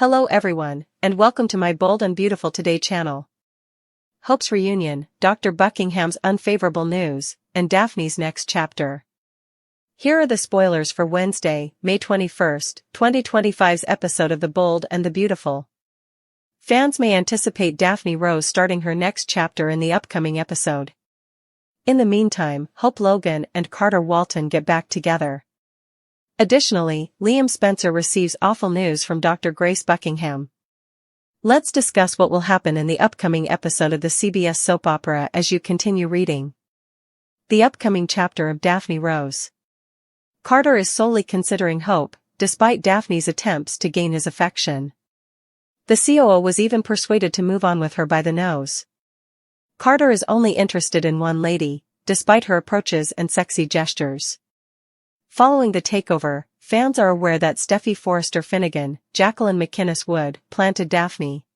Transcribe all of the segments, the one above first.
Hello everyone, and welcome to my Bold and Beautiful Today channel. Hope's reunion, Dr. Buckingham's unfavorable news, and Daphne's next chapter. Here are the spoilers for Wednesday, May 21st, 2025's episode of The Bold and the Beautiful. Fans may anticipate Daphne Rose starting her next chapter in the upcoming episode. In the meantime, Hope Logan and Carter Walton get back together. Additionally, Liam Spencer receives awful news from Dr. Grace Buckingham. Let's discuss what will happen in the upcoming episode of the CBS soap opera as you continue reading. The upcoming chapter of Daphne Rose. Carter is solely considering Hope, despite Daphne's attempts to gain his affection. The COO was even persuaded to move on with her by the nose. Carter is only interested in one lady, despite her approaches and sexy gestures. Following the takeover, fans are aware that Steffy Forrester Finnegan, Jacqueline McInnes Wood, planted Daphne.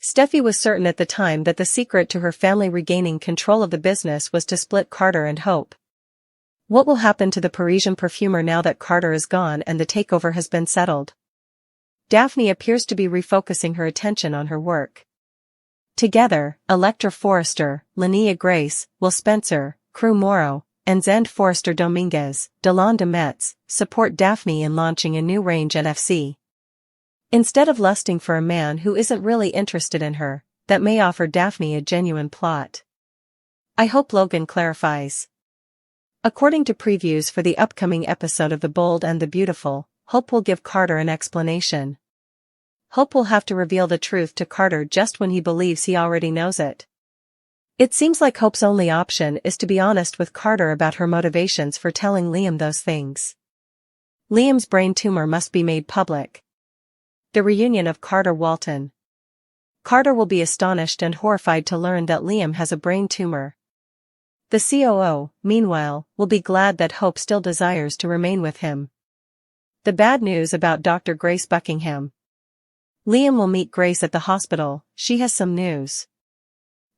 Steffy was certain at the time that the secret to her family regaining control of the business was to split Carter and Hope. What will happen to the Parisian perfumer now that Carter is gone and the takeover has been settled? Daphne appears to be refocusing her attention on her work. Together, Electra Forrester, Linnea Grace, Will Spencer, Crew Morrow, and Zend Forrester Dominguez, Delon de Metz, support Daphne in launching a new range at FC. Instead of lusting for a man who isn't really interested in her, that may offer Daphne a genuine plot. I hope Logan clarifies. According to previews for the upcoming episode of The Bold and the Beautiful, Hope will give Carter an explanation. Hope will have to reveal the truth to Carter just when he believes he already knows it. It seems like Hope's only option is to be honest with Carter about her motivations for telling Liam those things. Liam's brain tumor must be made public. The reunion of Carter Walton. Carter will be astonished and horrified to learn that Liam has a brain tumor. The COO, meanwhile, will be glad that Hope still desires to remain with him. The bad news about Dr. Grace Buckingham. Liam will meet Grace at the hospital. She has some news.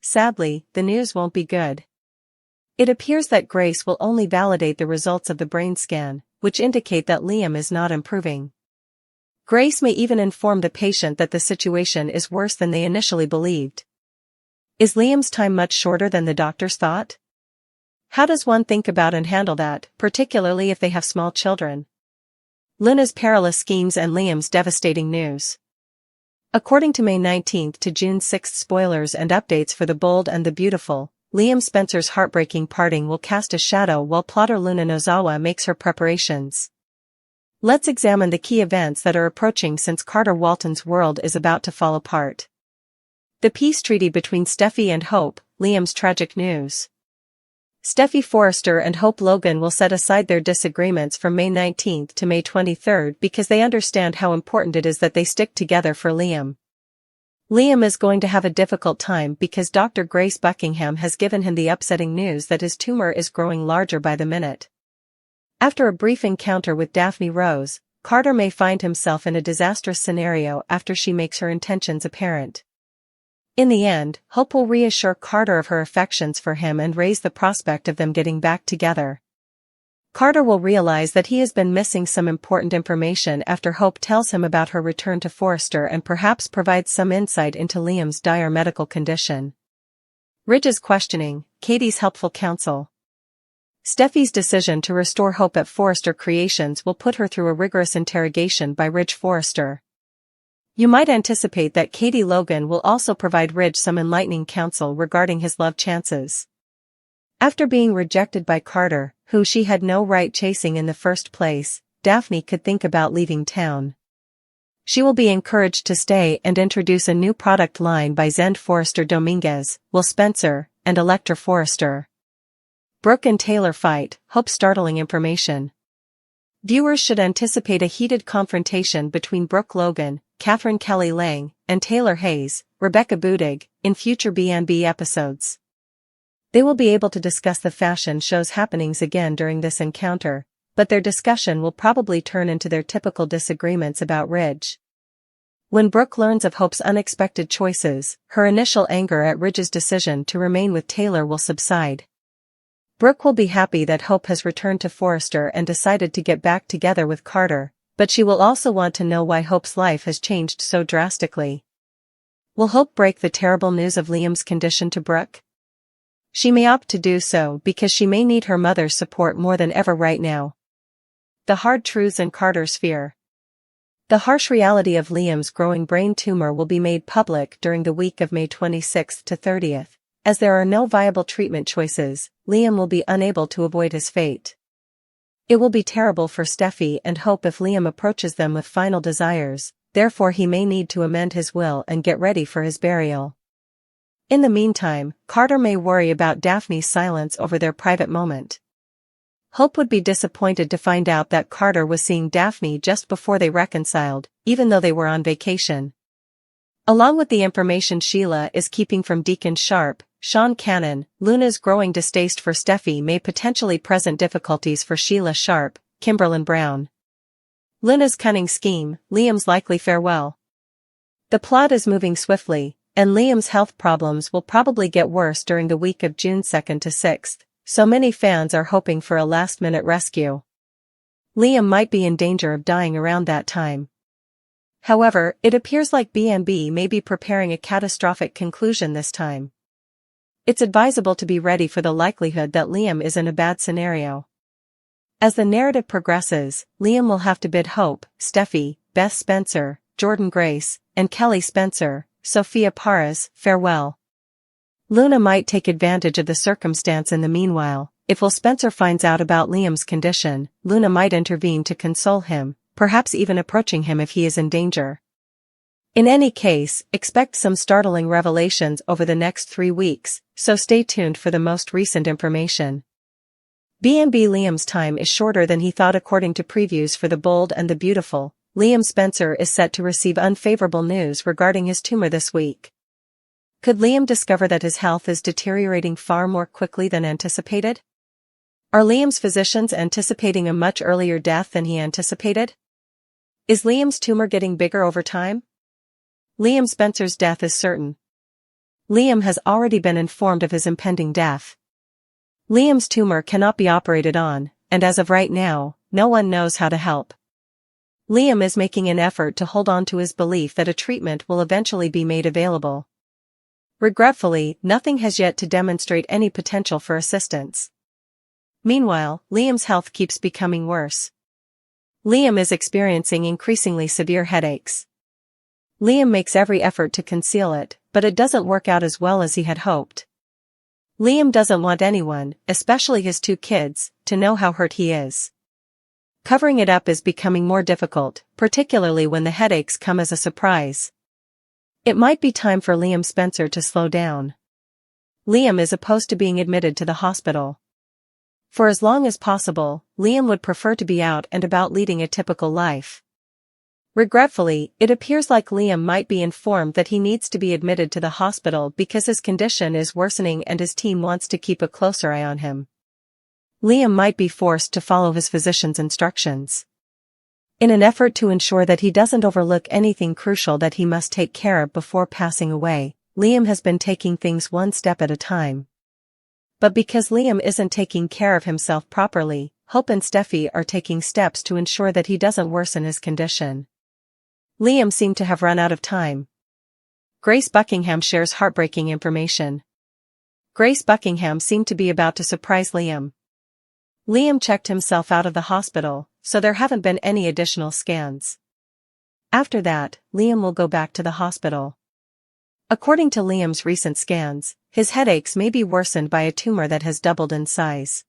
Sadly, the news won't be good. It appears that Grace will only validate the results of the brain scan, which indicate that Liam is not improving. Grace may even inform the patient that the situation is worse than they initially believed. Is Liam's time much shorter than the doctors thought? How does one think about and handle that, particularly if they have small children? Luna's perilous schemes and Liam's devastating news. According to May 19th to June 6th spoilers and updates for The Bold and the Beautiful, Liam Spencer's heartbreaking parting will cast a shadow while plotter Luna Nozawa makes her preparations. Let's examine the key events that are approaching since Carter Walton's world is about to fall apart. The peace treaty between Steffy and Hope, Liam's tragic news. Steffy Forrester and Hope Logan will set aside their disagreements from May 19th to May 23rd because they understand how important it is that they stick together for Liam. Liam is going to have a difficult time because Dr. Grace Buckingham has given him the upsetting news that his tumor is growing larger by the minute. After a brief encounter with Daphne Rose, Carter may find himself in a disastrous scenario after she makes her intentions apparent. In the end, Hope will reassure Carter of her affections for him and raise the prospect of them getting back together. Carter will realize that he has been missing some important information after Hope tells him about her return to Forrester and perhaps provides some insight into Liam's dire medical condition. Ridge's questioning, Katie's helpful counsel. Steffy's decision to restore Hope at Forrester Creations will put her through a rigorous interrogation by Ridge Forrester. You might anticipate that Katie Logan will also provide Ridge some enlightening counsel regarding his love chances. After being rejected by Carter, who she had no right chasing in the first place, Daphne could think about leaving town. She will be encouraged to stay and introduce a new product line by Zend Forrester Dominguez, Will Spencer, and Electra Forrester. Brooke and Taylor fight, Hope startling information. Viewers should anticipate a heated confrontation between Brooke Logan, Catherine Kelly Lang, and Taylor Hayes, Rebecca Budig, in future B&B episodes. They will be able to discuss the fashion show's happenings again during this encounter, but their discussion will probably turn into their typical disagreements about Ridge. When Brooke learns of Hope's unexpected choices, her initial anger at Ridge's decision to remain with Taylor will subside. Brooke will be happy that Hope has returned to Forrester and decided to get back together with Carter, But she will also want to know why Hope's life has changed so drastically. Will Hope break the terrible news of Liam's condition to Brooke? She may opt to do so because she may need her mother's support more than ever right now. The hard truths and Carter's fear. The harsh reality of Liam's growing brain tumor will be made public during the week of May 26th to 30th. As there are no viable treatment choices, Liam will be unable to avoid his fate. It will be terrible for Steffy and Hope if Liam approaches them with final desires, therefore he may need to amend his will and get ready for his burial. In the meantime, Carter may worry about Daphne's silence over their private moment. Hope would be disappointed to find out that Carter was seeing Daphne just before they reconciled, even though they were on vacation. Along with the information Sheila is keeping from Deacon Sharp, Sean Cannon, Luna's growing distaste for Steffy may potentially present difficulties for Sheila Sharp, Kimberlyn Brown. Luna's cunning scheme, Liam's likely farewell. The plot is moving swiftly, and Liam's health problems will probably get worse during the week of June 2nd to 6th. So many fans are hoping for a last-minute rescue. Liam might be in danger of dying around that time. However, it appears like BMB may be preparing a catastrophic conclusion this time. It's advisable to be ready for the likelihood that Liam is in a bad scenario. As the narrative progresses, Liam will have to bid Hope, Steffy, Beth Spencer, Jordan Grace, and Kelly Spencer, Sophia Parras, farewell. Luna might take advantage of the circumstance in the meanwhile. If Will Spencer finds out about Liam's condition, Luna might intervene to console him, perhaps even approaching him if he is in danger. In any case, expect some startling revelations over the next 3 weeks, so stay tuned for the most recent information. BMB Liam's time is shorter than he thought according to previews for The Bold and the Beautiful. Liam Spencer is set to receive unfavorable news regarding his tumor this week. Could Liam discover that his health is deteriorating far more quickly than anticipated? Are Liam's physicians anticipating a much earlier death than he anticipated? Is Liam's tumor getting bigger over time? Liam Spencer's death is certain. Liam has already been informed of his impending death. Liam's tumor cannot be operated on, and as of right now, no one knows how to help. Liam is making an effort to hold on to his belief that a treatment will eventually be made available. Regretfully, nothing has yet to demonstrate any potential for assistance. Meanwhile, Liam's health keeps becoming worse. Liam is experiencing increasingly severe headaches. Liam makes every effort to conceal it, but it doesn't work out as well as he had hoped. Liam doesn't want anyone, especially his 2 kids, to know how hurt he is. Covering it up is becoming more difficult, particularly when the headaches come as a surprise. It might be time for Liam Spencer to slow down. Liam is opposed to being admitted to the hospital. For as long as possible, Liam would prefer to be out and about leading a typical life. Regretfully, it appears like Liam might be informed that he needs to be admitted to the hospital because his condition is worsening and his team wants to keep a closer eye on him. Liam might be forced to follow his physician's instructions. In an effort to ensure that he doesn't overlook anything crucial that he must take care of before passing away, Liam has been taking things one step at a time. But because Liam isn't taking care of himself properly, Hope and Steffy are taking steps to ensure that he doesn't worsen his condition. Liam seemed to have run out of time. Grace Buckingham shares heartbreaking information. Grace Buckingham seemed to be about to surprise Liam. Liam checked himself out of the hospital, so there haven't been any additional scans. After that, Liam will go back to the hospital. According to Liam's recent scans, his headaches may be worsened by a tumor that has doubled in size.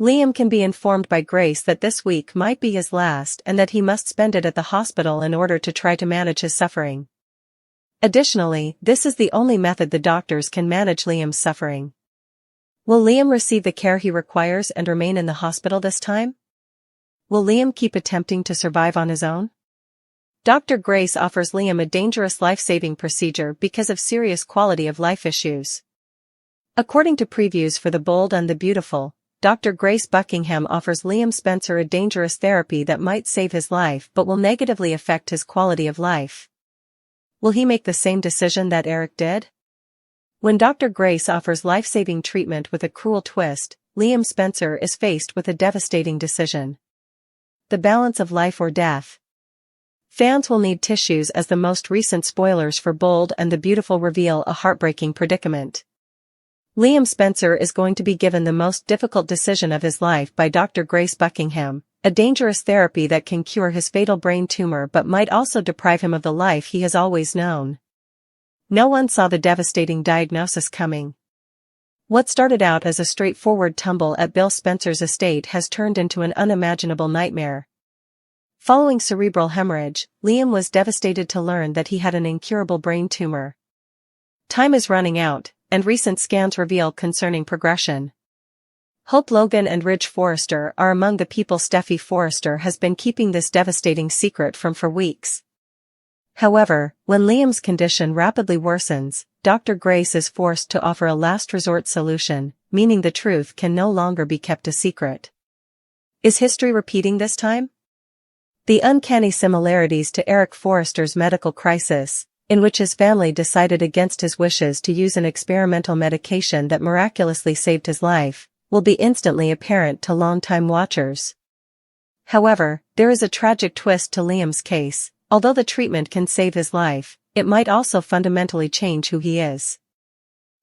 Liam can be informed by Grace that this week might be his last and that he must spend it at the hospital in order to try to manage his suffering. Additionally, this is the only method the doctors can manage Liam's suffering. Will Liam receive the care he requires and remain in the hospital this time? Will Liam keep attempting to survive on his own? Dr. Grace offers Liam a dangerous life-saving procedure because of serious quality-of-life issues. According to previews for The Bold and the Beautiful, Dr. Grace Buckingham offers Liam Spencer a dangerous therapy that might save his life but will negatively affect his quality of life. Will he make the same decision that Eric did? When Dr. Grace offers life-saving treatment with a cruel twist, Liam Spencer is faced with a devastating decision. The balance of life or death. Fans will need tissues as the most recent spoilers for Bold and the Beautiful reveal a heartbreaking predicament. Liam Spencer is going to be given the most difficult decision of his life by Dr. Grace Buckingham, a dangerous therapy that can cure his fatal brain tumor but might also deprive him of the life he has always known. No one saw the devastating diagnosis coming. What started out as a straightforward tumble at Bill Spencer's estate has turned into an unimaginable nightmare. Following cerebral hemorrhage, Liam was devastated to learn that he had an incurable brain tumor. Time is running out, and recent scans reveal concerning progression. Hope Logan and Ridge Forrester are among the people Steffy Forrester has been keeping this devastating secret from for weeks. However, when Liam's condition rapidly worsens, Dr. Grace is forced to offer a last resort solution, meaning the truth can no longer be kept a secret. Is history repeating this time? The uncanny similarities to Eric Forrester's medical crisis, in which his family decided against his wishes to use an experimental medication that miraculously saved his life, will be instantly apparent to longtime watchers. However, there is a tragic twist to Liam's case. Although the treatment can save his life, it might also fundamentally change who he is.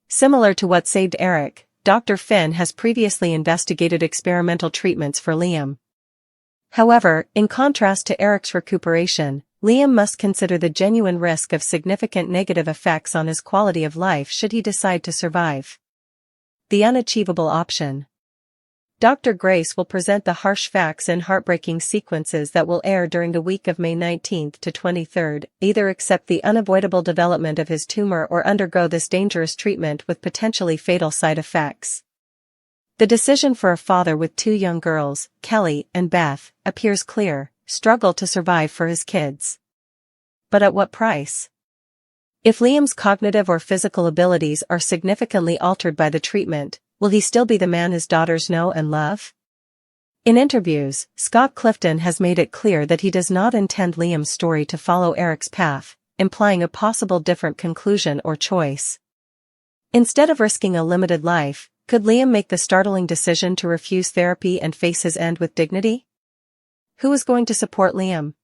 Similar to what saved Eric, Dr. Finn has previously investigated experimental treatments for Liam. However, in contrast to Eric's recuperation, Liam must consider the genuine risk of significant negative effects on his quality of life should he decide to survive. The unachievable option. Dr. Grace will present the harsh facts in heartbreaking sequences that will air during the week of May 19th to 23rd, either accept the unavoidable development of his tumor or undergo this dangerous treatment with potentially fatal side effects. The decision for a father with two young girls, Kelly and Beth, appears clear: struggle to survive for his kids. But at what price? If Liam's cognitive or physical abilities are significantly altered by the treatment, will he still be the man his daughters know and love? In interviews, Scott Clifton has made it clear that he does not intend Liam's story to follow Eric's path, implying a possible different conclusion or choice. Instead of risking a limited life, could Liam make the startling decision to refuse therapy and face his end with dignity? Who is going to support Liam?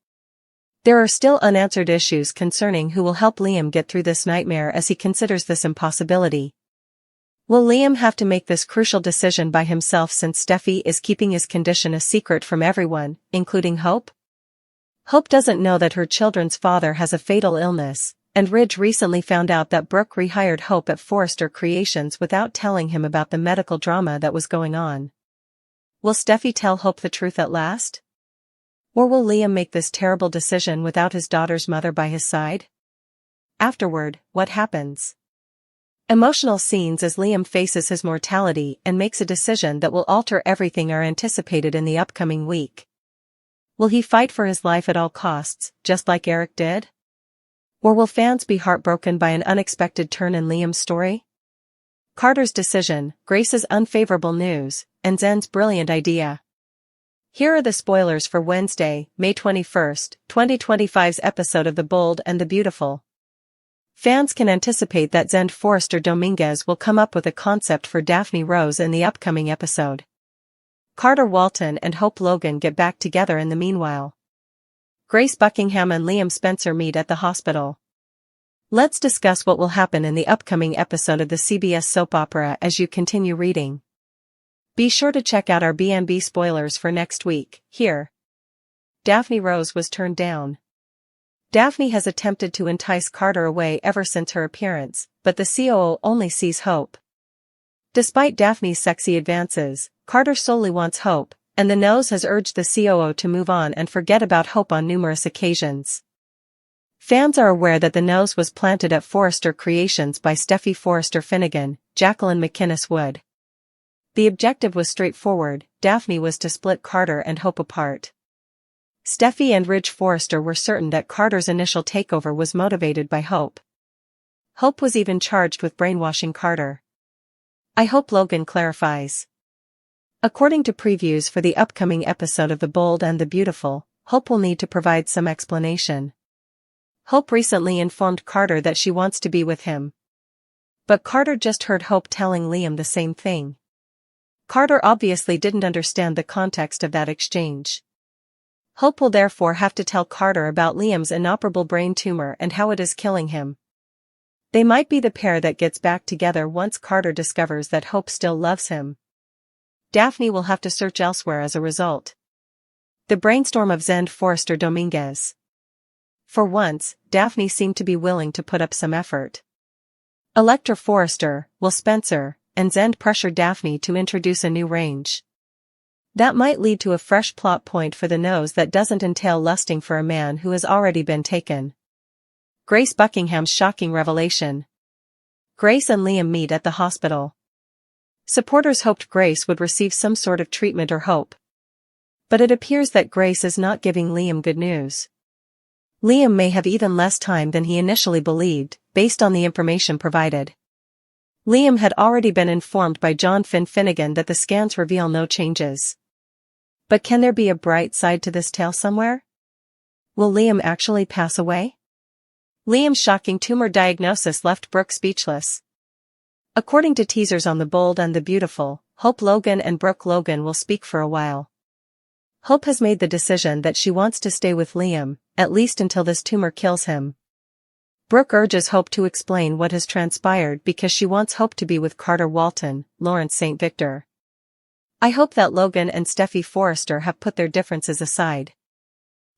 There are still unanswered issues concerning who will help Liam get through this nightmare as he considers this impossibility. Will Liam have to make this crucial decision by himself since Steffy is keeping his condition a secret from everyone, including Hope? Hope doesn't know that her children's father has a fatal illness, and Ridge recently found out that Brooke rehired Hope at Forrester Creations without telling him about the medical drama that was going on. Will Steffy tell Hope the truth at last? Or will Liam make this terrible decision without his daughter's mother by his side? Afterward, what happens? Emotional scenes as Liam faces his mortality and makes a decision that will alter everything are anticipated in the upcoming week. Will he fight for his life at all costs, just like Eric did? Or will fans be heartbroken by an unexpected turn in Liam's story? Carter's decision, Grace's unfavorable news, and Zen's brilliant idea. Here are the spoilers for Wednesday, May 21st, 2025's episode of The Bold and the Beautiful. Fans can anticipate that Zen Forrester Dominguez will come up with a concept for Daphne Rose in the upcoming episode. Carter Walton and Hope Logan get back together in the meanwhile. Grace Buckingham and Liam Spencer meet at the hospital. Let's discuss what will happen in the upcoming episode of the CBS soap opera as you continue reading. Be sure to check out our BMB spoilers for next week, here. Daphne Rose was turned down. Daphne has attempted to entice Carter away ever since her appearance, but the COO only sees Hope. Despite Daphne's sexy advances, Carter solely wants Hope, and the nose has urged the COO to move on and forget about Hope on numerous occasions. Fans are aware that the nose was planted at Forrester Creations by Steffy Forrester Finnegan, Jacqueline McInnes Wood. The objective was straightforward: Daphne was to split Carter and Hope apart. Steffy and Ridge Forrester were certain that Carter's initial takeover was motivated by Hope. Hope was even charged with brainwashing Carter. I hope Logan clarifies. According to previews for the upcoming episode of The Bold and the Beautiful, Hope will need to provide some explanation. Hope recently informed Carter that she wants to be with him. But Carter just heard Hope telling Liam the same thing. Carter obviously didn't understand the context of that exchange. Hope will therefore have to tell Carter about Liam's inoperable brain tumor and how it is killing him. They might be the pair that gets back together once Carter discovers that Hope still loves him. Daphne will have to search elsewhere as a result. The brainstorm of Zend Forrester Dominguez. For once, Daphne seemed to be willing to put up some effort. Electra Forrester, Will Spencer, and Zend pressured Daphne to introduce a new range. That might lead to a fresh plot point for the nose that doesn't entail lusting for a man who has already been taken. Grace Buckingham's shocking revelation. Grace and Liam meet at the hospital. Supporters hoped Grace would receive some sort of treatment or hope. But it appears that Grace is not giving Liam good news. Liam may have even less time than he initially believed, based on the information provided. Liam had already been informed by John Finnegan that the scans reveal no changes. But can there be a bright side to this tale somewhere? Will Liam actually pass away? Liam's shocking tumor diagnosis left Brooke speechless. According to teasers on The Bold and the Beautiful, Hope Logan and Brooke Logan will speak for a while. Hope has made the decision that she wants to stay with Liam, at least until this tumor kills him. Brooke urges Hope to explain what has transpired because she wants Hope to be with Carter Walton, Lawrence St. Victor. I hope that Logan and Steffy Forrester have put their differences aside.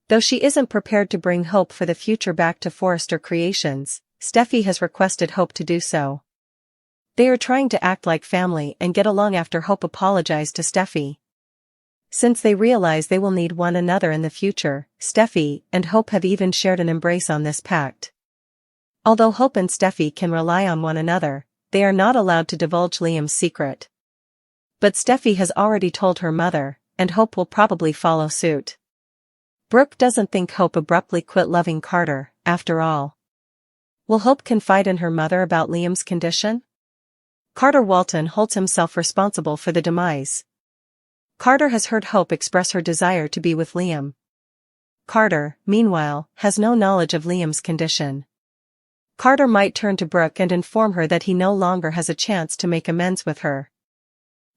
Though she isn't prepared to bring Hope for the future back to Forrester Creations, Steffy has requested Hope to do so. They are trying to act like family and get along after Hope apologized to Steffy. Since they realize they will need one another in the future, Steffy and Hope have even shared an embrace on this pact. Although Hope and Steffy can rely on one another, they are not allowed to divulge Liam's secret. But Steffy has already told her mother, and Hope will probably follow suit. Brooke doesn't think Hope abruptly quit loving Carter, after all. Will Hope confide in her mother about Liam's condition? Carter Walton holds himself responsible for the demise. Carter has heard Hope express her desire to be with Liam. Carter, meanwhile, has no knowledge of Liam's condition. Carter might turn to Brooke and inform her that he no longer has a chance to make amends with her.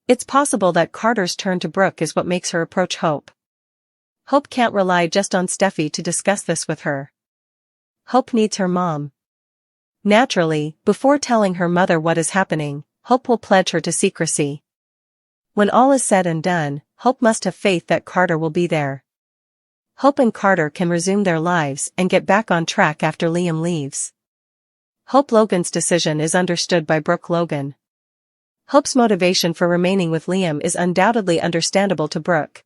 It's possible that Carter's turn to Brooke is what makes her approach Hope. Hope can't rely just on Steffy to discuss this with her. Hope needs her mom. Naturally, before telling her mother what is happening, Hope will pledge her to secrecy. When all is said and done, Hope must have faith that Carter will be there. Hope and Carter can resume their lives and get back on track after Liam leaves. Hope Logan's decision is understood by Brooke Logan. Hope's motivation for remaining with Liam is undoubtedly understandable to Brooke.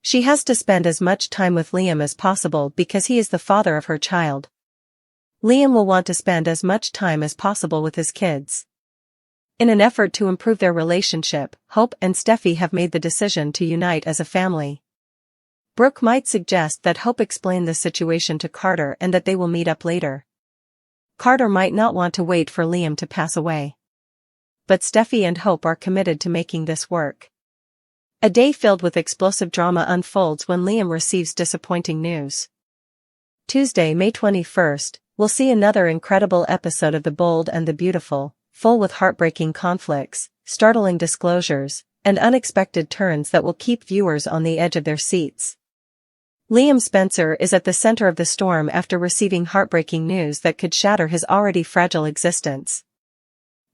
She has to spend as much time with Liam as possible because he is the father of her child. Liam will want to spend as much time as possible with his kids. In an effort to improve their relationship, Hope and Steffy have made the decision to unite as a family. Brooke might suggest that Hope explain the situation to Carter and that they will meet up later. Carter might not want to wait for Liam to pass away. But Steffy and Hope are committed to making this work. A day filled with explosive drama unfolds when Liam receives disappointing news. Tuesday, May 21st, we'll see another incredible episode of The Bold and the Beautiful, full with heartbreaking conflicts, startling disclosures, and unexpected turns that will keep viewers on the edge of their seats. Liam Spencer is at the center of the storm after receiving heartbreaking news that could shatter his already fragile existence.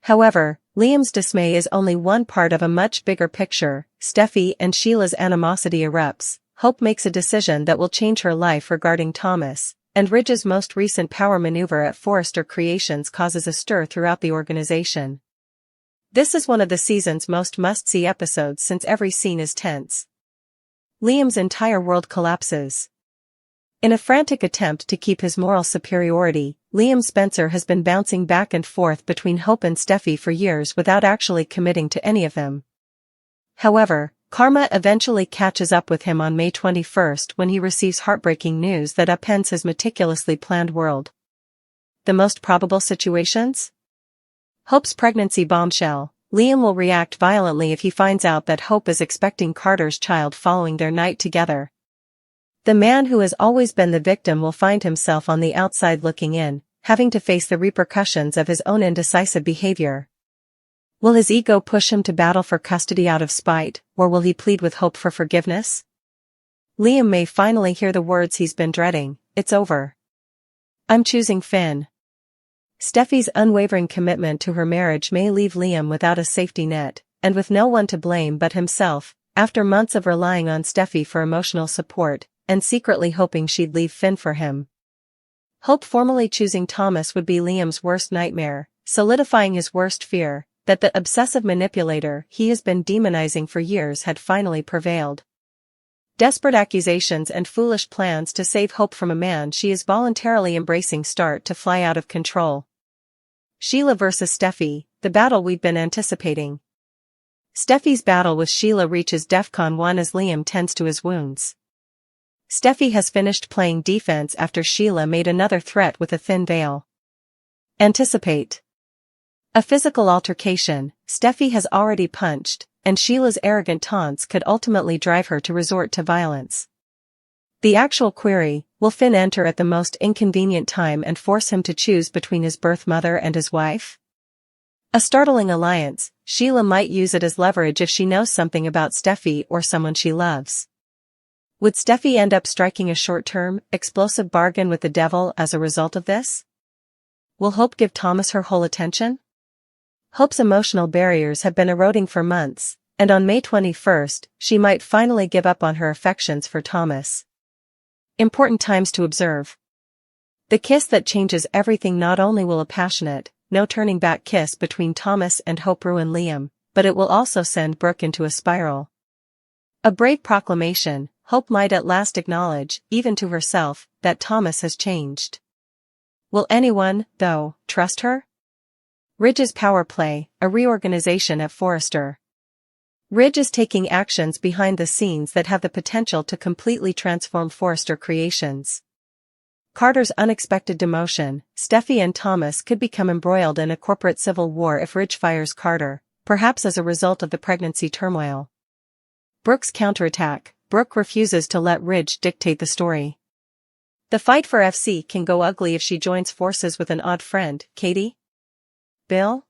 However, Liam's dismay is only one part of a much bigger picture. Steffy and Sheila's animosity erupts. Hope makes a decision that will change her life regarding Thomas, and Ridge's most recent power maneuver at Forrester Creations causes a stir throughout the organization. This is one of the season's most must-see episodes since every scene is tense. Liam's entire world collapses. In a frantic attempt to keep his moral superiority, Liam Spencer has been bouncing back and forth between Hope and Steffy for years without actually committing to any of them. However, karma eventually catches up with him on May 21st when he receives heartbreaking news that upends his meticulously planned world. The most probable situations? Hope's pregnancy bombshell. Liam will react violently if he finds out that Hope is expecting Carter's child following their night together. The man who has always been the victim will find himself on the outside looking in, having to face the repercussions of his own indecisive behavior. Will his ego push him to battle for custody out of spite, or will he plead with Hope for forgiveness? Liam may finally hear the words he's been dreading, "It's over. I'm choosing Finn." Steffi's unwavering commitment to her marriage may leave Liam without a safety net, and with no one to blame but himself, after months of relying on Steffi for emotional support, and secretly hoping she'd leave Finn for him. Hope formally choosing Thomas would be Liam's worst nightmare, solidifying his worst fear, that the obsessive manipulator he has been demonizing for years had finally prevailed. Desperate accusations and foolish plans to save Hope from a man she is voluntarily embracing start to fly out of control. Sheila versus Steffi, the battle we'd been anticipating. Steffi's battle with Sheila reaches DEFCON 1 as Liam tends to his wounds. Steffi has finished playing defense after Sheila made another threat with a thin veil. Anticipate. A physical altercation, Steffi has already punched, and Sheila's arrogant taunts could ultimately drive her to resort to violence. The actual query, will Finn enter at the most inconvenient time and force him to choose between his birth mother and his wife? A startling alliance, Sheila might use it as leverage if she knows something about Steffi or someone she loves. Would Steffi end up striking a short-term, explosive bargain with the devil as a result of this? Will Hope give Thomas her whole attention? Hope's emotional barriers have been eroding for months, and on May 21st, she might finally give up on her affections for Thomas. Important times to observe. The kiss that changes everything. Not only will a passionate, no-turning-back kiss between Thomas and Hope ruin Liam, but it will also send Brooke into a spiral. A brave proclamation, Hope might at last acknowledge, even to herself, that Thomas has changed. Will anyone, though, trust her? Ridge's power play, a reorganization at Forrester. Ridge is taking actions behind the scenes that have the potential to completely transform Forrester Creations. Carter's unexpected demotion, Steffi and Thomas could become embroiled in a corporate civil war if Ridge fires Carter, perhaps as a result of the pregnancy turmoil. Brooke's counterattack, Brooke refuses to let Ridge dictate the story. The fight for FC can go ugly if she joins forces with an odd friend, Katie? Bill?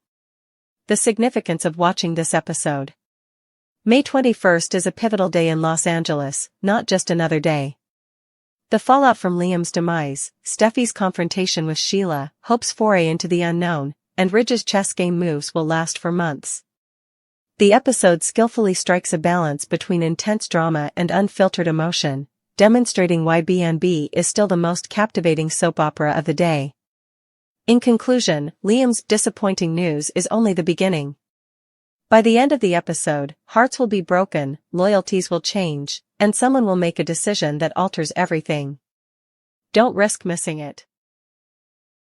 The significance of watching this episode. May 21st is a pivotal day in Los Angeles, not just another day. The fallout from Liam's demise, Steffi's confrontation with Sheila, Hope's foray into the unknown, and Ridge's chess game moves will last for months. The episode skillfully strikes a balance between intense drama and unfiltered emotion, demonstrating why B&B is still the most captivating soap opera of the day. In conclusion, Liam's disappointing news is only the beginning. By the end of the episode, hearts will be broken, loyalties will change, and someone will make a decision that alters everything. Don't risk missing it.